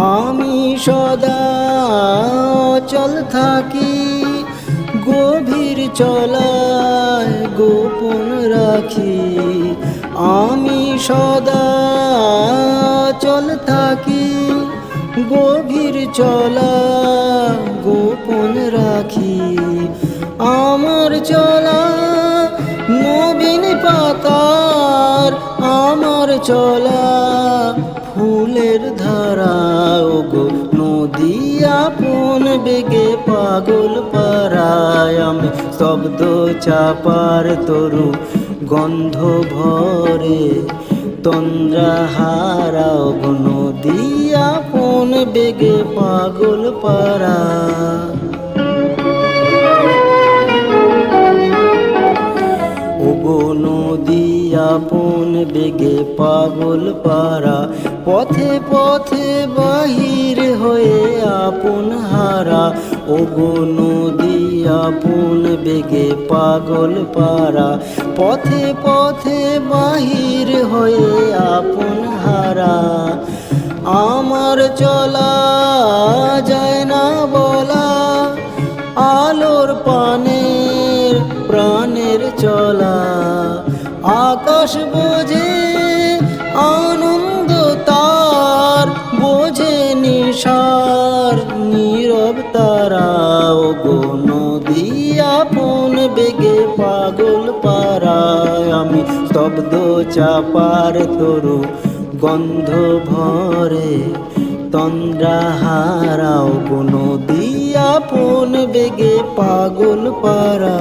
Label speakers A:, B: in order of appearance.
A: আমি সদা অচল থাকি, গভীর চলায় গোপন রাখি। আমি সদা অচল থাকি, গভীর চলা গোপন রাখি। আমার চলা নবীন পাতার, আমার চলা ফুলের ধারা। ওগো নদী আপন বেগে পাগল পারায়, আমি শব্দ চাপার তরু গন্ধ ভরে তন্দ্রা হারা। ওগো নদী আপন বেগে পাগল পারা। ওগো নদী আপন বেগে পাগল পারা, পথে পথে বাহির হয়ে আপন হারা। ওগো নদী আপন বেগে পাগল পারা, পথে পথে বাহির হয়ে আপন হারা। আমার চলা যায় না বলা, আলোর পানের প্রাণের চলা। আকাশ বোঝে আনন্দ তার, বোঝে নিশার নীরব তারা। ওগো নদী আপন বেগে পাগল পারায়, আমি স্তব্ধ চাপার তরু গন্ধ ভরে তন্দ্রা হারা। ওগো নদী আপন বেগে পাগল পারা।